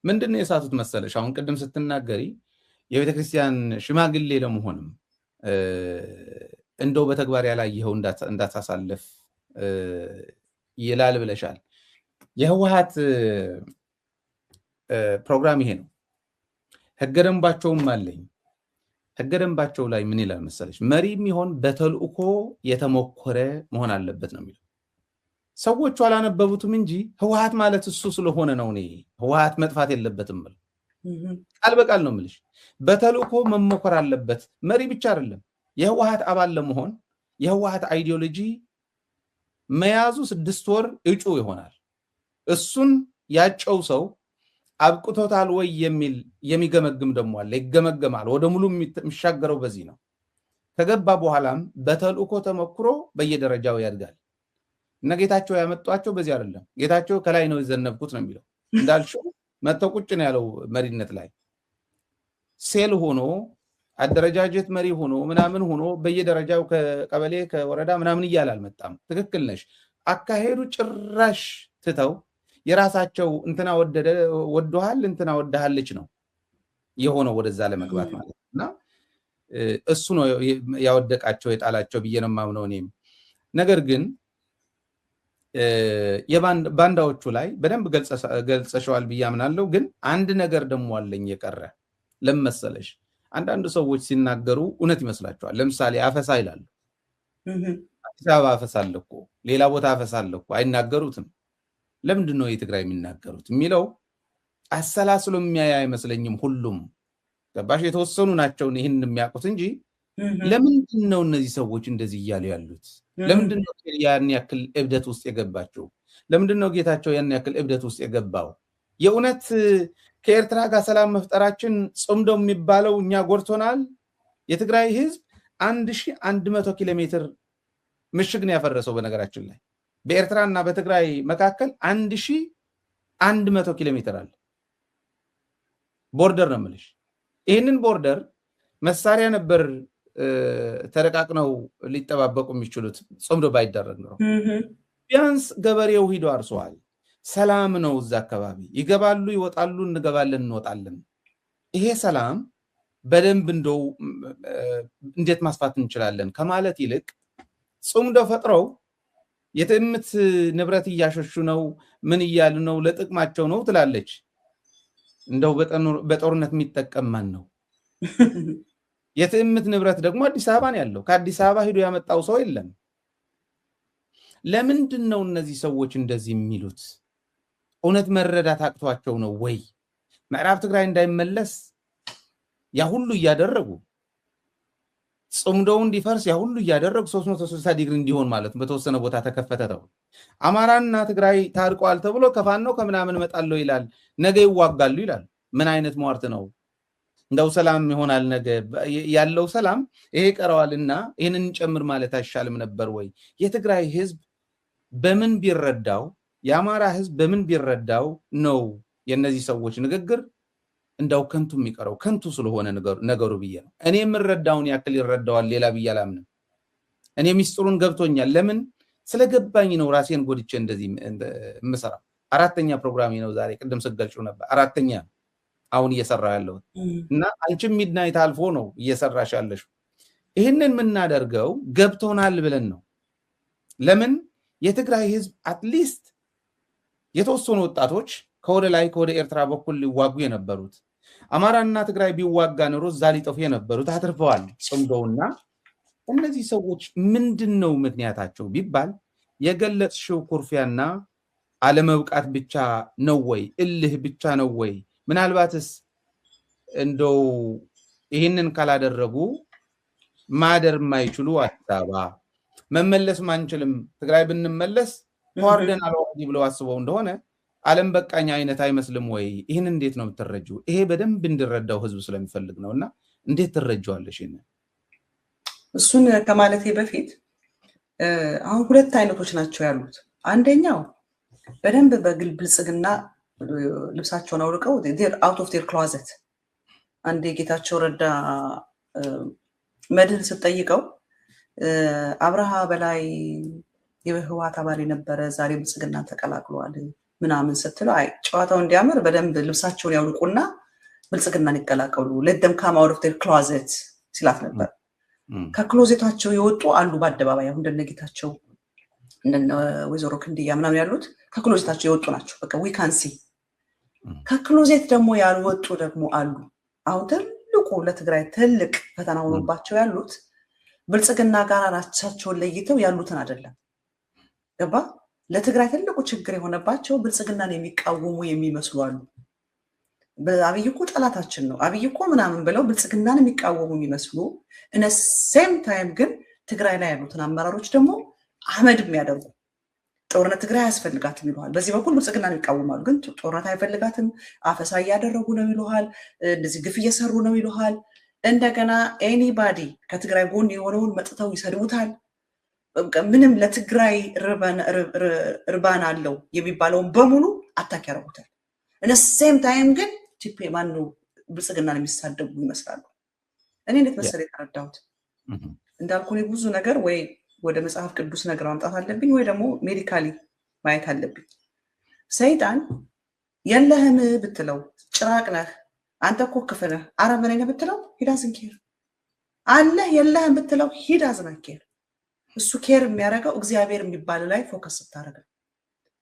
ምንድነው የሳቱት መሰለሽ? አሁን ቅድም ስትናገሪ የቤተክርስቲያን ሽማግሌ ለመሆንም እንደው በተግባር ያላየኸው እንዳታሳልፍ ይላል ብለሻል። የህወሓት ፕሮግራም ይሄ ነው። ህገ ደንባቸውም አለኝ። ህገ ደንባቸው ላይ ምን ይላል መሰለሽ? መሪ የሚሆን በተልእኮ የተሞከረ መሆን አለበት ነው የሚለው። ሰዎቹ አላነበቡትም እንጂ ህወሓት ማለት እሱ ስለሆነ ነው። እኔ ህወሓት መጥፋት የለበትም ብለው ቃል በቃል ነው የምልሽ። በተልእኮ መሞከር አለበት። መሪ ብቻ አይደለም፣ የህወሓት አባል ለመሆን የህወሓት አይዲዮሎጂ መያዙ 6 ወር እጩ ይሆናል። እሱን ያጨው ሰው አብቅቶታል ወይ የሚል የሚገመግም ደግሞ አለ። ይገመገማል። ወደ ሙሉ የሚሻገረው በዚህ ነው። ከገባ በኋላም በተልእኮ ተሞክሮ በየደረጃው ያድጋል። እና ጌታቸው ያመጧቸው በዚህ አይደለም። ጌታቸው ከላይ ነው የዘነብኩት ነው የሚለው። እንዳልሽው መተው ቁጭ ነው ያለው መሪነት ላይ ሴል ሆኖ አደረጃጀት መሪ ሆኖ ምናምን ሆኖ በየደረጃው ከቀበሌ ከወረዳ ምናምን እያለ አልመጣም። ትክክል ነሽ። አካሄዱ ጭራሽ ትተው የራሳቸው እንትና ወደሃል እንትና ወደሃለች ነው የሆነው ወደዛ ለመግባት ማለት እና እሱ ነው ያወደቃቸው የጣላቸው ብዬ ነው የማምነው እኔም። ነገር ግን የባንዳዎቹ ላይ በደንብ ገልጸሻል ብዬ አምናለሁ። ግን አንድ ነገር ደግሞ አለኝ የቀረ ለመሰለሽ። አንዳንድ ሰዎች ሲናገሩ እውነት ይመስላቸዋል። ለምሳሌ አፈሳ ይላሉ። አዲስ አበባ አፈሳ አለ እኮ፣ ሌላ ቦታ አፈሳ አለ እኮ፣ አይናገሩትም። ለምንድን ነው የትግራይ የሚናገሩት የሚለው አሰላስሎ የሚያይ አይመስለኝም። ሁሉም ገባሽ? የተወሰኑ ናቸው ይህን የሚያውቁት እንጂ ለምንድን ነው እነዚህ ሰዎች እንደዚህ እያሉ ያሉት? ለምንድን ነው ያን ያክል እብደት ውስጥ የገባቸው? ለምንድን ነው ጌታቸው ያን ያክል እብደት ውስጥ የገባው? የእውነት ከኤርትራ ጋር ሰላም መፍጠራችን ጽምዶ የሚባለው እኛ ጎድቶናል? የትግራይ ህዝብ 1100 ኪሎ ሜትር ምሽግ ነው ያፈረሰው። በነገራችን ላይ በኤርትራና በትግራይ መካከል 1100 ኪሎ ሜትር አለ ቦርደር ነው የምልሽ። ይህንን ቦርደር መሳሪያ ነበር ተረቃቅነው ሊጠባበቁ የሚችሉት ጽምዶ ባይደረግ ነው። ቢያንስ ገበሬው ሂዶ አርሷል። ሰላም ነው እዛ አካባቢ። ይገባሉ፣ ይወጣሉ፣ እንገባለን፣ እንወጣለን። ይሄ ሰላም በደንብ እንደው እንዴት ማስፋት እንችላለን ከማለት ይልቅ ጽምዶ ፈጥረው የትዕምት ንብረት እያሸሹ ነው፣ ምን እያሉ ነው፣ ለጥቅማቸው ነው ትላለች። እንደው በጦርነት የሚጠቀም ማን ነው? የትዕምት ንብረት ደግሞ አዲስ አበባ ነው ያለው። ከአዲስ አበባ ሂዶ ያመጣው ሰው የለም። ለምንድን ነው እነዚህ ሰዎች እንደዚህ የሚሉት? እውነት መረዳት አቅቷቸው ነው ወይ? ምዕራብ ትግራይ እንዳይመለስ ያ ሁሉ እያደረጉ ጽምዶው እንዲፈርስ ያ ሁሉ እያደረጉ 360 ዲግሪ እንዲሆን ማለት በተወሰነ ቦታ ተከፈተ ተብሎ አማራና ትግራይ ታርቀዋል ተብሎ ከፋኖ ከምናምን መጣለው ይላል። ነገ ይዋጋሉ ይላል። ምን አይነት ሟርት ነው? እንደው ሰላም ይሆናል ነገ ያለው ሰላም ይሄ ቀረዋልና ይሄንን ጨምር ማለት አይሻልም ነበር ወይ? የትግራይ ህዝብ በምን ቢረዳው፣ የአማራ ህዝብ በምን ቢረዳው ነው የነዚህ ሰዎች ንግግር እንደው ከንቱ የሚቀረው? ከንቱ ስለሆነ ነገሩ ብዬ ነው። እኔ የምረዳውን ያክል ይረዳዋል ሌላ ብዬ አላምንም። እኔ ሚስጥሩን ገብቶኛል። ለምን ስለገባኝ ነው ራሴን ጎድቼ እንደዚህ የምሰራው። 4ኛ ፕሮግራሜ ነው ዛሬ። ቅድም ስገልጹ ነበር 4ኛ አሁን እየሰራ ያለው እና አንቺም ሚድናይት አልፎ ነው እየሰራሽ ያለሽ። ይህንን የምናደርገው ገብቶናል ብለን ነው። ለምን የትግራይ ህዝብ አትሊስት የተወሰኑ ወጣቶች ከወደ ላይ ከወደ ኤርትራ በኩል ሊዋጉ የነበሩት አማራና ትግራይ ቢዋጋ ኖሮ እዛ ሊጠፉ የነበሩት አትርፈዋል ጽምዶውና። እነዚህ ሰዎች ምንድነው ምክንያታቸው ቢባል የገለጽሽው ኩርፊያና አለመብቃት ብቻ ነው ወይ? እልህ ብቻ ነው ወይ? ምናልባትስ እንደው ይህንን ካላደረጉ ማደር የማይችሉ አዲስ አበባ መመለስ ማንችልም፣ ትግራይ ብንመለስ ተዋርደን አልዋዲ ብለው አስበው እንደሆነ ዓለም በቃኝ አይነት አይመስልም ወይ? ይህን እንዴት ነው የምትረጂው? ይሄ በደንብ እንዲረዳው ህዝብ ስለሚፈልግ ነውና እንዴት ትረጂዋለሽ? እሱን ከማለቴ በፊት አሁን 2 አይነቶች ናቸው ያሉት። አንደኛው በደንብ በግል ብልጽግና ልብሳቸውን አውልቀው አውት ኦፍ ዴር ክሎዘት። አንዴ ጌታቸው ረዳ መድህን ስትጠይቀው አብርሃ በላይ የህወሓት አባል የነበረ ዛሬ ብልጽግና ተቀላቅሏል፣ ምናምን ስትለው አይ ጨዋታው እንዲያምር በደንብ ልብሳቸውን ያውልቁና ብልጽግናን ይቀላቀሉ let them come out of their closet ሲላት ነበር። ከክሎዜታቸው የወጡ አሉ በአደባባይ አሁን እንደነጌታቸው እንደነ ወይዘሮ ክንድያ ምናምን ያሉት ከክሎዜታቸው የወጡ ናቸው። በቃ we can see ከክሎዜት ደግሞ ያልወጡ ደግሞ አሉ። አሁን ትልቁ ለትግራይ ትልቅ ፈተና ሆኖባቸው ያሉት ብልጽግና ጋር ራሳቸውን ለይተው ያሉትን አይደለም። ገባ? ለትግራይ ትልቁ ችግር የሆነባቸው ብልጽግናን የሚቃወሙ የሚመስሉ አሉ። በአብይ እኮ ጠላታችን ነው አብይ እኮ ምናምን ብለው ብልጽግናን የሚቃወሙ የሚመስሉ እነ ሴም ታይም ግን ትግራይ ላይ ያሉትን አመራሮች ደግሞ አመድ የሚያደርጉ ጦርነት ትግራይ አያስፈልጋትም ይሉሃል። በዚህ በኩል ብልጽግናን ይቃወማሉ፣ ግን ጦርነት አይፈልጋትም፣ አፈሳ እያደረጉ ነው ይሉሃል፣ እንደዚህ ግፍ እየሰሩ ነው ይሉሃል። እንደገና ኤኒባዲ ከትግራይ ጎን የሆነውን መጥተው ይሰድቡታል። ምንም ለትግራይ ርባን አለው የሚባለውን በሙሉ አታክ ያደርጉታል። እነ ሴም ታይም ግን ማኑ ብልጽግናን የሚሳደቡ ይመስላሉ። እኔ እንዴት መሰለኝ የተረዳሁት እንዳልኩ ብዙ ነገር ወይ ወደ መጽሐፍ ቅዱስ ነገር ማምጣት አለብኝ ወይ ደግሞ ሜዲካሊ ማየት አለብኝ። ሰይጣን የለህም ብትለው ጭራቅ ነህ አንተ እኮ ክፍ ነህ አረመኔ ነህ ብትለው ሂዳዝን ኬር አለ የለህም ብትለው ሂዳዝን ኬር እሱ ኬር የሚያደርገው እግዚአብሔር የሚባል ላይ ፎከስ ስታደርግ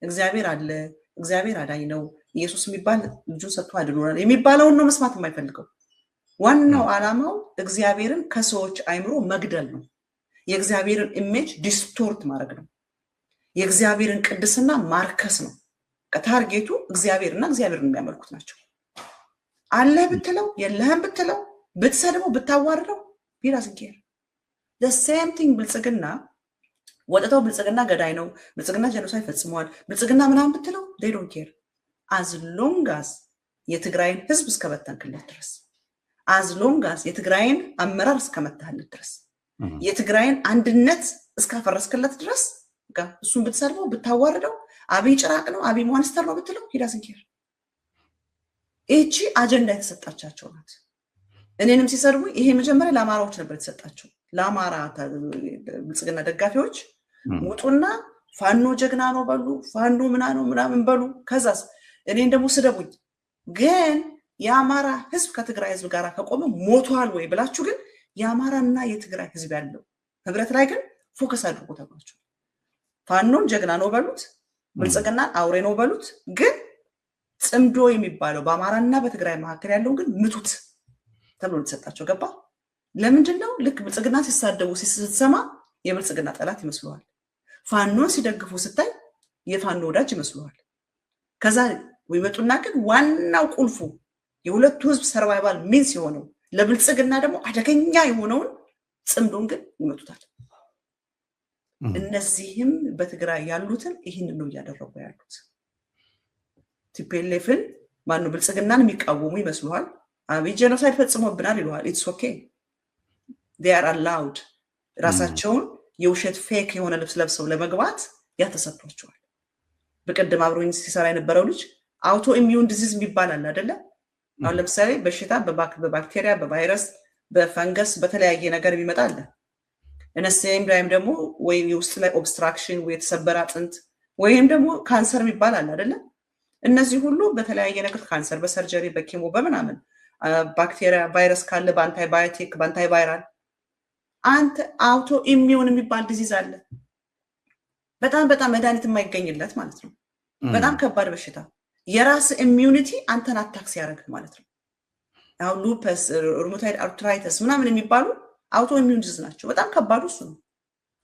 እግዚአብሔር አለ እግዚአብሔር አዳኝ ነው ኢየሱስ የሚባል ልጁን ሰጥቶ አድኖናል የሚባለውን ነው መስማት የማይፈልገው። ዋናው ዓላማው እግዚአብሔርን ከሰዎች አይምሮ መግደል ነው። የእግዚአብሔርን ኢሜጅ ዲስቶርት ማድረግ ነው። የእግዚአብሔርን ቅድስና ማርከስ ነው። ከታርጌቱ እግዚአብሔርና እግዚአብሔርን የሚያመልኩት ናቸው። አለ ብትለው የለህም ብትለው ብትሰድበው ብታዋርደው ቢራስንኬር the same thing ብልጽግና ወጥተው ብልጽግና ገዳይ ነው ብልጽግና ጀኖሳይድ ፈጽሟል ብልጽግና ምናምን ብትለው they don't care as long as የትግራይን ህዝብ እስከበተንክለት ድረስ as long as የትግራይን አመራር እስከመታህለት ድረስ የትግራይን አንድነት እስካፈረስክለት ድረስ እሱን ብትሰድበው ብታዋርደው አብይ ጭራቅ ነው አብይ ሞንስተር ነው ብትለው he doesn't care። እቺ አጀንዳ የተሰጣቻቸው ናት። እኔንም ሲሰድቡ ይሄ መጀመሪያ ለአማራዎች ነበር የተሰጣቸው። ለአማራ ብልጽግና ደጋፊዎች ሙጡና ፋኖ ጀግና ነው በሉ ፋኖ ምናምን በሉ ከዛስ እኔን ደግሞ ስደቡኝ። ግን የአማራ ህዝብ ከትግራይ ህዝብ ጋር ከቆመ ሞቷል ወይ ብላችሁ ግን የአማራና የትግራይ ህዝብ ያለው ህብረት ላይ ግን ፎከስ አድርጉ ተባላችሁ። ፋኖን ጀግና ነው በሉት ብልጽግና አውሬ ነው በሉት ግን ጽምዶ የሚባለው በአማራና በትግራይ መካከል ያለው ግን ምቱት ተብሎ ተሰጣቸው። ገባ? ለምንድን ነው ልክ ብልጽግና ሲሳደቡ ሲሰማ የብልጽግና ጠላት ይመስሉሃል። ፋኖን ሲደግፉ ስታይ የፋኖ ወዳጅ ይመስሉሃል። ከዛ ወይመጡና ግን ዋናው ቁልፉ የሁለቱ ህዝብ ሰርቫይቫል ሚንስ የሆነው ለብልጽግና ደግሞ አደገኛ የሆነውን ጽምዶን ግን ይመቱታል። እነዚህም በትግራይ ያሉትን ይህንን ነው እያደረጉ ያሉት። ቲፒኤልኤፍን ማኑ ብልጽግናን የሚቃወሙ ይመስሉሃል። አብይ ጄኖሳይድ ፈጽሞብናል ይሉሃል። ኢትስ ኦኬ they are allowed ራሳቸውን የውሸት ፌክ የሆነ ልብስ ለብሰው ለመግባት ያተሰጥቷቸዋል። በቀደም አብሮኝ ሲሰራ የነበረው ልጅ አውቶ ኢሚዩን ዲዚዝ የሚባል አለ አይደለ? አሁን ለምሳሌ በሽታ በባክቴሪያ በቫይረስ በፈንገስ በተለያየ ነገር ይመጣል። እነዚህም ላይም ደግሞ ወይ የውስጥ ላይ ኦብስትራክሽን ወይ የተሰበረ አጥንት ወይም ደግሞ ካንሰር የሚባል አለ አይደለ? እነዚህ ሁሉ በተለያየ ነገር ካንሰር በሰርጀሪ በኬሞ በምናምን ባክቴሪያ ቫይረስ ካለ በአንታይባዮቲክ በአንታይቫይራል አንተ አውቶ ኢሚዩን የሚባል ዲዚዝ አለ። በጣም መድኃኒት የማይገኝለት ማለት ነው። በጣም ከባድ በሽታ የራስ ኢሚዩኒቲ አንተን አታክስ ያደርግ ማለት ነው። አሁን ሉፐስ ሩማቶይድ አርትራይተስ ምናምን የሚባሉ አውቶ ኢሚዩን ዲዚዝ ናቸው። በጣም ከባዱ እሱ ነው።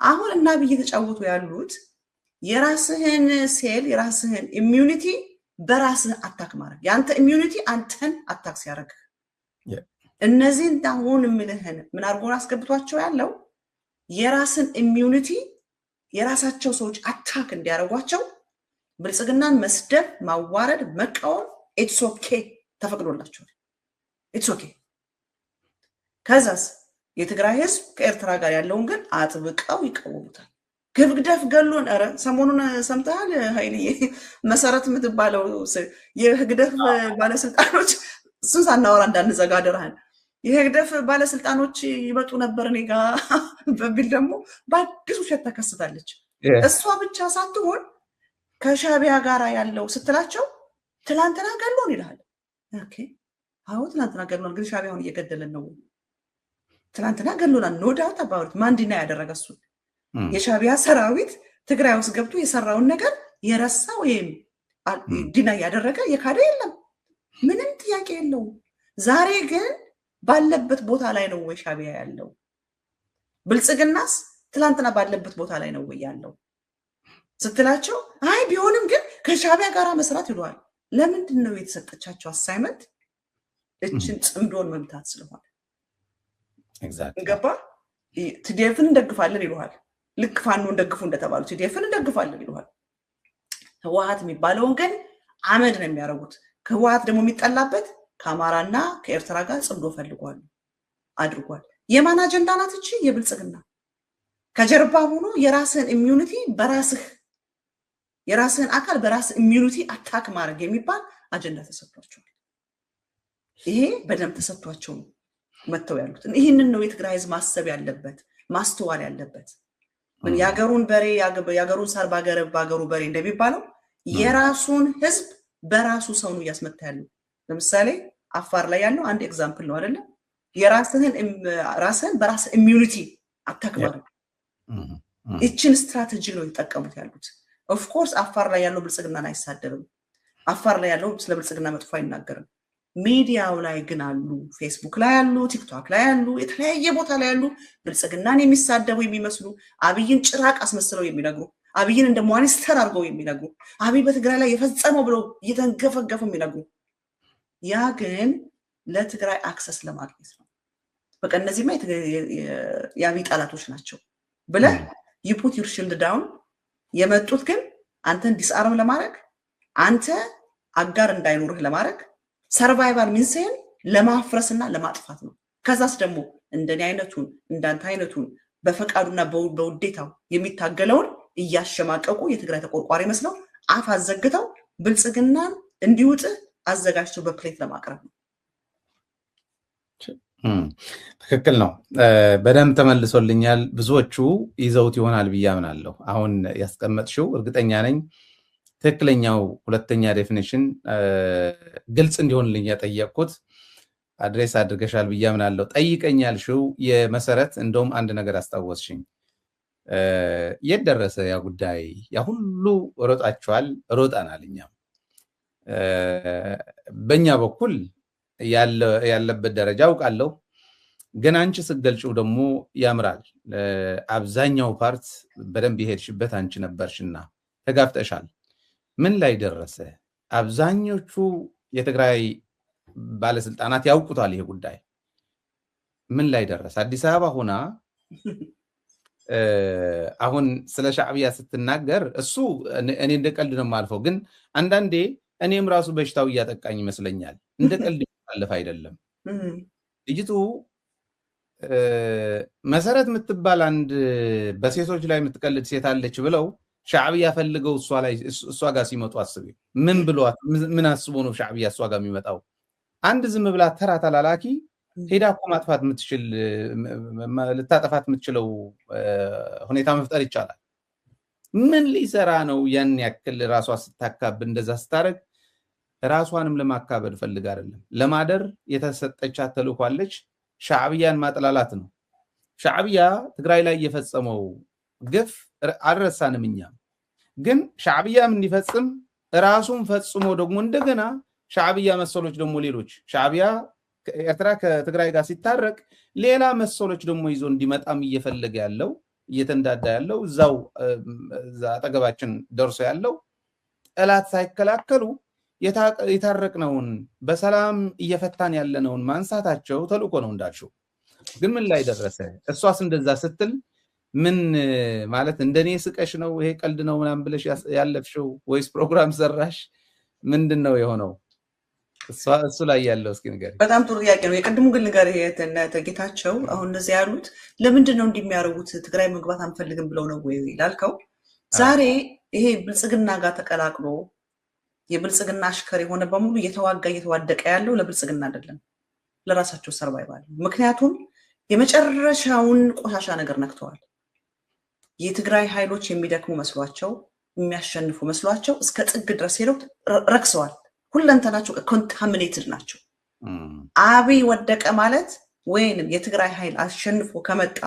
አሁን እና እየተጫወቱ ያሉት የራስህን ሴል የራስህን ኢሚዩኒቲ በራስህ አታክ ማድረግ ያንተ ኢሚዩኒቲ አንተን አታክስ ያደርግ። እነዚህን አሁን ምልህን ምን አድርጎን አስገብቷቸው ያለው የራስን ኢሚዩኒቲ የራሳቸው ሰዎች አታክ እንዲያደርጓቸው ብልጽግናን መስደብ ማዋረድ መቃወም ኢትስ ኦኬ ተፈቅዶላቸዋል። ኢትስ ኦኬ። ከዛስ የትግራይ ህዝብ ከኤርትራ ጋር ያለውን ግን አጥብቀው ይቃወሙታል። ግብግደፍ ገሎን ኧረ ሰሞኑን ሰምተሃል ኃይልዬ መሰረት የምትባለው የህግደፍ ባለስልጣኖች እሱን ሳናወራ እንዳንዘጋ አደራህን። የህግደፍ ባለስልጣኖች ይመጡ ነበር እኔ ጋ በሚል ደግሞ በአዲስ ውሸት ተከስታለች። እሷ ብቻ ሳትሆን ከሻቢያ ጋር ያለው ስትላቸው ትላንትና ገሎን ይላል። ኦኬ አዎ ትላንትና ገሎን፣ ግን ሻቢያውን እየገደለን ነው። ትላንትና ገሎናል። ኖ ዳውት አባውት። ማንዲና ያደረገ እሱ የሻቢያ ሰራዊት ትግራይ ውስጥ ገብቶ የሰራውን ነገር የረሳ ወይም ዲና ያደረገ የካደ የለም። ምንም ጥያቄ የለውም። ዛሬ ግን ባለበት ቦታ ላይ ነው ወይ ሻቢያ ያለው? ብልጽግናስ ትላንትና ባለበት ቦታ ላይ ነው ወይ ያለው ስትላቸው አይ ቢሆንም ግን ከሻቢያ ጋር መስራት ይሏል። ለምንድን ነው የተሰጠቻቸው አሳይመንት? እችን ጽምዶን መምታት ስለሆነ ገባ። ቲዲኤፍን እንደግፋለን ይሏል። ልክ ፋኖ እንደግፉ እንደተባሉ ቲዲኤፍን እንደግፋለን ይሏል። ህወሓት የሚባለውን ግን አመድ ነው የሚያደርጉት። ህወሓት ደግሞ የሚጠላበት ከአማራና ከኤርትራ ጋር ጽምዶ ፈልጓል አድርጓል። የማን አጀንዳ ናት እቺ? የብልጽግና። ከጀርባ ሆኖ የራስህን ኢሚዩኒቲ በራስህ የራስህን አካል በራስ ኢሚዩኒቲ አታክ ማድረግ የሚባል አጀንዳ ተሰጥቷቸዋል። ይሄ በደንብ ተሰጥቷቸው ነው መተው ያሉት። ይህንን ነው የትግራይ ህዝብ ማሰብ ያለበት ማስተዋል ያለበት። ምን ያገሩን በሬ ያገሩን ሳር ባገሩ በሬ እንደሚባለው የራሱን ህዝብ በራሱ ሰው ነው እያስመታ ያለው። ለምሳሌ አፋር ላይ ያለው አንድ ኤግዛምፕል ነው አይደለ? ራስህን በራስ ኢሚዩኒቲ አታክ ማድረግ እችን ስትራቴጂ ነው የተጠቀሙት ያሉት። ኦፍኮርስ አፋር ላይ ያለው ብልጽግናን አይሳደብም። አፋር ላይ ያለው ስለ ብልጽግና መጥፎ አይናገርም። ሚዲያው ላይ ግን አሉ፣ ፌስቡክ ላይ አሉ፣ ቲክቶክ ላይ አሉ፣ የተለያየ ቦታ ላይ አሉ ብልጽግናን የሚሳደቡ የሚመስሉ አብይን ጭራቅ አስመስለው የሚነግሩ አብይን እንደ ሞኒስተር አድርገው የሚነግሩ አብይ በትግራይ ላይ የፈጸመው ብለው እየተንገፈገፉ የሚነግሩ ያ ግን ለትግራይ አክሰስ ለማግኘት ነው። በቃ እነዚህማ የአብይ ጠላቶች ናቸው ብለህ ዩፑት ዩር ሺልድ ዳውን። የመጡት ግን አንተን ዲስአርም ለማድረግ አንተ አጋር እንዳይኖርህ ለማድረግ ሰርቫይቫል ሚንስን ለማፍረስና ለማጥፋት ነው። ከዛስ ደግሞ እንደኔ አይነቱን እንዳንተ አይነቱን በፈቃዱና በውዴታው የሚታገለውን እያሸማቀቁ የትግራይ ተቆርቋሪ መስለው አፍ አዘግተው ብልጽግናን እንዲውጥ አዘጋጅተው በፕሌት ለማቅረብ ነው። ትክክል ነው። በደንብ ተመልሶልኛል። ብዙዎቹ ይዘውት ይሆናል ብዬ አምናለሁ። አሁን ያስቀመጥሽው እርግጠኛ ነኝ ትክክለኛው ሁለተኛ ዴፊኒሽን ግልጽ እንዲሆንልኝ ያጠየቅኩት አድሬስ አድርገሻል ብዬ አምናለሁ። ጠይቀኝ ያልሽው የመሰረት እንደውም አንድ ነገር አስታወስሽኝ። የት ደረሰ ያ ጉዳይ? ያ ሁሉ ሮጣችኋል፣ ሮጠናል። እኛም በእኛ በኩል ያለበት ደረጃ አውቃለሁ፣ ግን አንቺ ስትገልጪው ደግሞ ያምራል። አብዛኛው ፓርት በደንብ የሄድሽበት አንቺ ነበርሽና ተጋፍጠሻል። ምን ላይ ደረሰ? አብዛኞቹ የትግራይ ባለስልጣናት ያውቁታል ይሄ ጉዳይ ምን ላይ ደረሰ? አዲስ አበባ ሆና አሁን ስለ ሻዕቢያ ስትናገር እሱ እኔ እንደ ቀልድ ነው የማልፈው፣ ግን አንዳንዴ እኔም ራሱ በሽታው እያጠቃኝ ይመስለኛል። እንደ ቀልድ ማለፍ አይደለም። ልጅቱ መሰረት የምትባል አንድ በሴቶች ላይ የምትቀልድ ሴት አለች ብለው ሻዕቢያ ፈልገው እሷ ጋር ሲመጡ አስቢ። ምን ብሏት ምን አስቦ ነው ሻዕቢያ እሷ ጋር የሚመጣው? አንድ ዝም ብላ ተራ ተላላኪ ሄዳ እኮ ማጥፋት የምትችል ልታጠፋት የምትችለው ሁኔታ መፍጠር ይቻላል። ምን ሊሰራ ነው ያን ያክል ራሷ ስታካብ እንደዛ ስታረግ? ራሷንም ለማካበድ ፈልግ አይደለም። ለማደር የተሰጠቻት ተልእኮ አለች። ሻዕቢያን ማጥላላት ነው። ሻዕቢያ ትግራይ ላይ የፈጸመው ግፍ አልረሳንም። እኛም ግን ሻዕቢያም እንዲፈጽም ራሱን ፈጽሞ ደግሞ እንደገና ሻዕቢያ መሰሎች ደግሞ ሌሎች ሻዕቢያ ኤርትራ ከትግራይ ጋር ሲታረቅ ሌላ መሰሎች ደግሞ ይዞ እንዲመጣም እየፈለገ ያለው እየተንዳዳ ያለው እዛው አጠገባችን ደርሶ ያለው ጠላት ሳይከላከሉ የታረቅነውን በሰላም እየፈታን ያለነውን ማንሳታቸው ተልእኮ ነው እንዳልሽው። ግን ምን ላይ ደረሰ? እሷስ እንደዛ ስትል ምን ማለት እንደኔ ስቀሽ ነው ይሄ ቀልድ ነው ምናምን ብለሽ ያለፍሽው ወይስ ፕሮግራም ሰራሽ? ምንድን ነው የሆነው? እሱ ላይ ያለው እስኪ ንገሪ። በጣም ጥሩ ጥያቄ ነው። የቅድሙ ግን ንገሪ ጌታቸው። አሁን እንደዚህ ያሉት ለምንድን ነው እንዲሚያደርጉት? ትግራይ መግባት አንፈልግም ብለው ነው ወይ ላልከው፣ ዛሬ ይሄ ብልጽግና ጋር ተቀላቅሎ የብልጽግና አሽከር የሆነ በሙሉ እየተዋደቀ ያለው ለብልጽግና አይደለም፣ ለራሳቸው ሰርቫይቫል። ምክንያቱም የመጨረሻውን ቆሻሻ ነገር ነክተዋል። የትግራይ ኃይሎች የሚደክሙ መስሏቸው የሚያሸንፉ መስሏቸው እስከ ጥግ ድረስ ሄደው ረክሰዋል። ሁለንተናቸው ኮንታሚኔትድ ናቸው። አብይ ወደቀ ማለት ወይንም የትግራይ ኃይል አሸንፎ ከመጣ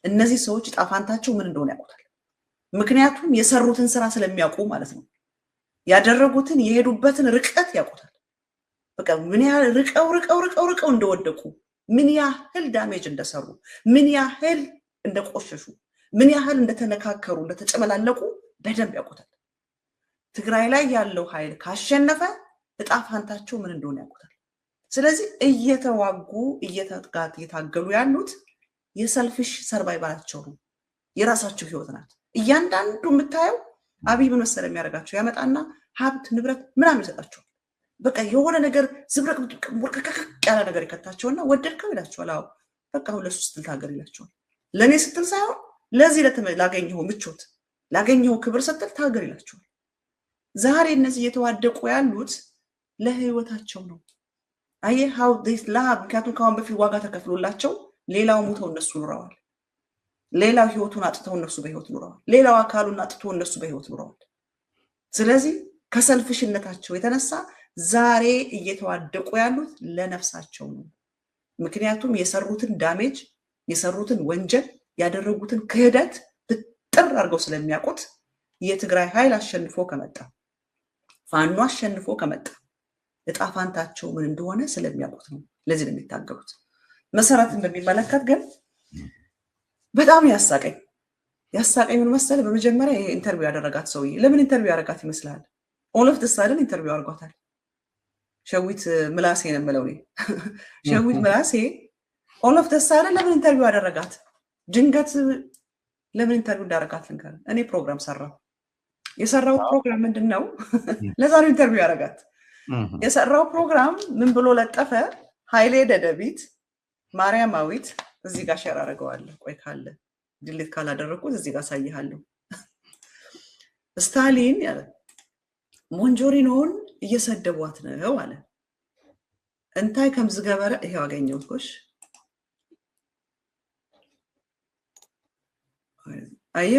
እነዚህ ሰዎች ጣፋንታቸው ምን እንደሆነ ያውቁታል። ምክንያቱም የሰሩትን ስራ ስለሚያውቁ ማለት ነው። ያደረጉትን የሄዱበትን ርቀት ያውቁታል። በቃ ምን ያህል ርቀው እንደወደቁ፣ ምን ያህል ዳሜጅ እንደሰሩ፣ ምን ያህል እንደቆሸሹ፣ ምን ያህል እንደተነካከሩ፣ እንደተጨመላለቁ በደንብ ያውቁታል። ትግራይ ላይ ያለው ኃይል ካሸነፈ ጣፋንታቸው ምን እንደሆነ ያውቁታል። ስለዚህ እየተዋጉ እየታገሉ ያሉት የሰልፊሽ ሰርቫይቫላቸው ነው። የራሳቸው ህይወት ናት። እያንዳንዱ የምታየው አብይ ምን መሰለ የሚያደርጋቸው ያመጣና ሀብት ንብረት ምናምን ይሰጣቸዋል። በቃ የሆነ ነገር ዝብረቅ ያለ ነገር ይከታቸውና ወደድከው ይላቸዋል። አዎ በቃ ለሱ ስትል ታገር ይላቸዋል። ለእኔ ስትል ሳይሆን ለዚህ ላገኘው ምቾት ላገኘው ክብር ስትል ታገር ይላቸዋል። ዛሬ እነዚህ እየተዋደቁ ያሉት ለህይወታቸው ነው። አየህ how this love ምክንያቱም ካሁን በፊት ዋጋ ተከፍሎላቸው ሌላው ሙተው እነሱ ኑረዋል። ሌላው ህይወቱን አጥተው እነሱ በህይወት ኑረዋል። ሌላው አካሉን አጥተው እነሱ በህይወት ኑረዋል። ስለዚህ ከሰልፍሽነታቸው የተነሳ ዛሬ እየተዋደቁ ያሉት ለነፍሳቸው ነው። ምክንያቱም የሰሩትን ዳሜጅ፣ የሰሩትን ወንጀል፣ ያደረጉትን ክህደት ብጥር አድርገው ስለሚያውቁት የትግራይ ኃይል አሸንፎ ከመጣ ፋኖ አሸንፎ ከመጣ እጣፋንታቸው ምን እንደሆነ ስለሚያውቁት ነው። ለዚህ ነው የሚታገሉት። መሰረትን በሚመለከት ግን በጣም ያሳቀኝ ምን መሰለ፣ በመጀመሪያ ይሄ ኢንተርቪው ያደረጋት ሰውዬ ለምን ኢንተርቪው ያደረጋት ይመስላል? ኦል ኦፍ ዘ ሳደን ኢንተርቪው አድርጓታል። ሸዊት ምላሴ ነው የምለው እኔ። ሸዊት ምላሴ ኦል ኦፍ ዘ ሳደን ለምን ኢንተርቪው ያደረጋት? ድንገት ለምን ኢንተርቪው እንዳደረጋት ልንገር። እኔ ፕሮግራም የሰራው ፕሮግራም ምንድነው? ለዛሬው ኢንተርቪው ያደረጋት የሰራው ፕሮግራም ምን ብሎ ለጠፈ? ኃይሌ ደደቢት ማርያማዊት እዚህ ጋር ሼር አደርገዋለሁ። ቆይ ካለ ዲሊት ካላደረኩት እዚህ ጋር ሳይሃለሁ። ስታሊን ያለ ሞንጆሪኖን እየሰደቧት ነው አለ። እንታይ ከምዝገበረ ይሄው አገኘሁት። ኮሽ አያ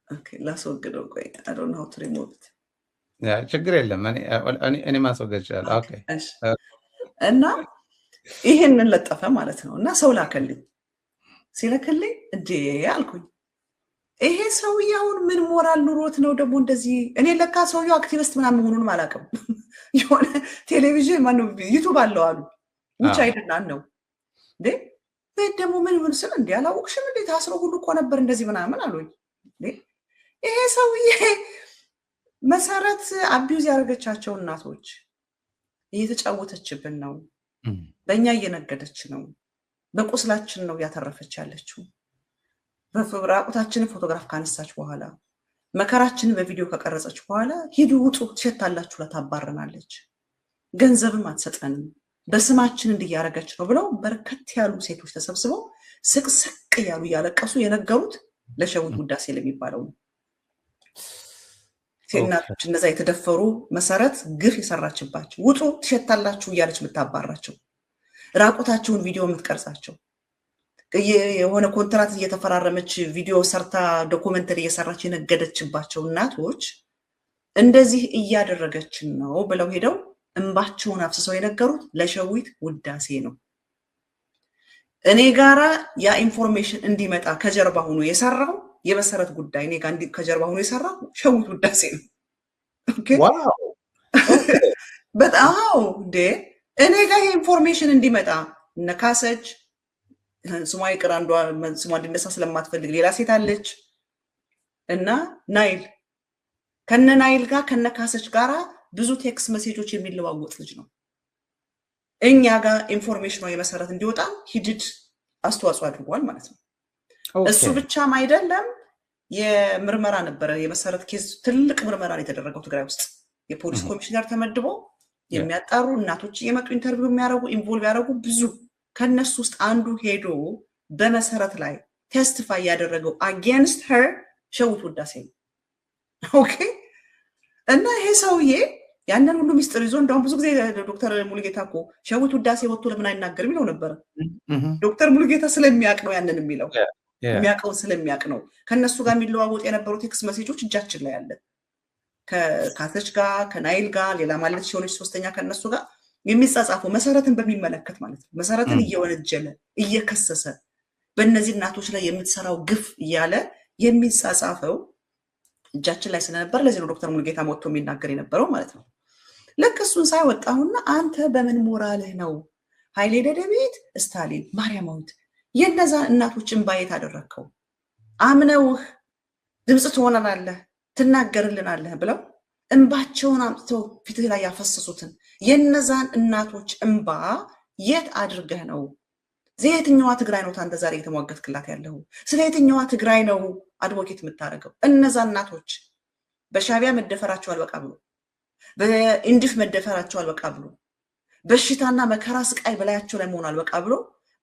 ኦኬ ላስወግደው። ቆይ I don't know how to remove it። ችግር የለም እኔ ማስወገድ ይችላል። ኦኬ እና ይሄንን ለጠፈ ማለት ነው። እና ሰው ላከልኝ። ሲለከልኝ እንዴ አልኩኝ፣ ይሄ ሰውዬውን ምን ሞራል ኑሮት ነው ደግሞ እንደዚህ? እኔ ለካ ሰውዬው አክቲቪስት ምናምን መሆኑንም አላውቅም። የሆነ ቴሌቪዥን ማነው ዩቲዩብ አለው አሉ which I did not know። እንዴ ደግሞ ምን ስል እንዴ አላወቅሽም እንዴ? ታስሮ ሁሉ እኮ ነበር እንደዚህ ምናምን አሉኝ። እንዴ ይሄ ሰውዬ መሰረት አቢዩዝ ያደረገቻቸው እናቶች እየተጫወተችብን ነው። በእኛ እየነገደች ነው። በቁስላችን ነው ያተረፈች ያለችው። በፍራቁታችንን ፎቶግራፍ ካነሳች በኋላ መከራችንን በቪዲዮ ከቀረጸች በኋላ ሂዱ ውጡ ትሸታላችሁ ለታባረናለች፣ ገንዘብም አትሰጠንም፣ በስማችን እንዲያረጋች ነው ብለው በርከት ያሉ ሴቶች ተሰብስበው ስቅስቅ ያሉ ያለቀሱ የነገሩት ለሸዊት ውዳሴ ለሚባለው ነው። ሴናቶች እነዛ የተደፈሩ መሰረት ግፍ የሰራችባቸው ውጡ ትሸታላችሁ እያለች የምታባራቸው፣ ራቆታቸውን ቪዲዮ የምትቀርጻቸው፣ የሆነ ኮንትራት እየተፈራረመች ቪዲዮ ሰርታ ዶኩመንተሪ እየሰራች የነገደችባቸው እናቶች እንደዚህ እያደረገችን ነው ብለው ሄደው እንባቸውን አፍስሰው የነገሩት ለሸዊት ውዳሴ ነው። እኔ ጋራ ያ ኢንፎርሜሽን እንዲመጣ ከጀርባ ሆኖ የሰራው የመሰረት ጉዳይ እኔ ጋር ከጀርባ ሆኖ የሰራው ሸዊት ውዳሴ ነው። ኦኬ ዋው በጣም እንዴ እኔ ጋር ኢንፎርሜሽን እንዲመጣ ነካሰች ስሟ ይቅር አንዷ ስሟ እንዲነሳ ስለማትፈልግ ሌላ ሴት አለች እና ናይል ከነ ናይል ጋር ከነካሰች ጋራ ብዙ ቴክስት ሜሴጆች የሚለዋወጥ ልጅ ነው። እኛ ጋር ኢንፎርሜሽኑ የመሰረት እንዲወጣ ሂድድ አስተዋጽኦ አድርጓል ማለት ነው። እሱ ብቻም አይደለም፣ የምርመራ ነበረ የመሰረት ኬዝ ትልቅ ምርመራ የተደረገው ትግራይ ውስጥ የፖሊስ ኮሚሽነር ተመድቦ የሚያጣሩ እናቶች የመጡ ኢንተርቪው የሚያደርጉ ኢንቮልቭ ያደርጉ ብዙ ከነሱ ውስጥ አንዱ ሄዶ በመሰረት ላይ ቴስቲፋይ ያደረገው አጌንስት ሄር ሸዊት ውዳሴ ነው። ኦኬ እና ይሄ ሰውዬ ያንን ሁሉ ሚስጥር ይዞ እንደውም ብዙ ጊዜ ዶክተር ሙሉጌታ እኮ ሸዊት ውዳሴ ወጥቶ ለምን አይናገርም ይለው ነበር። ዶክተር ሙሉጌታ ስለሚያውቅ ነው ያንን የሚለው፣ የሚያውቀውን ስለሚያውቅ ነው። ከነሱ ጋር የሚለዋወጥ የነበሩ ቴክስት መሴጆች እጃችን ላይ አለ። ከካተች ጋር ከናይል ጋር ሌላ ማለት ሲሆነች ሶስተኛ ከነሱ ጋር የሚጻጻፈው መሰረትን በሚመለከት ማለት ነው። መሰረትን እየወነጀለ እየከሰሰ በእነዚህ እናቶች ላይ የምትሰራው ግፍ እያለ የሚጻጻፈው እጃችን ላይ ስለነበር ለዚህ ነው ዶክተር ሙሉጌታ ሞቶ የሚናገር የነበረው ማለት ነው። ልክ እሱን ሳይወጣሁና አንተ በምን ሞራልህ ነው ኃይሌ ደደቢት፣ ስታሊን፣ ማርያማዊት የነዛ እናቶች እንባ የት አደረግከው? አምነውህ ድምፅ ትሆናለህ ትናገርልናለህ ብለው እንባቸውን አምጥተው ፊትህ ላይ ያፈሰሱትን የነዛን እናቶች እንባ የት አድርገህ ነው? የትኛዋ ትግራይ ነው አንተ ዛሬ የተሟገትክላት ያለው? ስለ የትኛዋ ትግራይ ነው አድቮኬት የምታደርገው? እነዛ እናቶች በሻቢያ መደፈራቸው አልበቃ ብሎ፣ በኢንዲፍ መደፈራቸው አልበቃ ብሎ፣ በሽታና መከራ ስቃይ በላያቸው ላይ መሆን አልበቃ ብሎ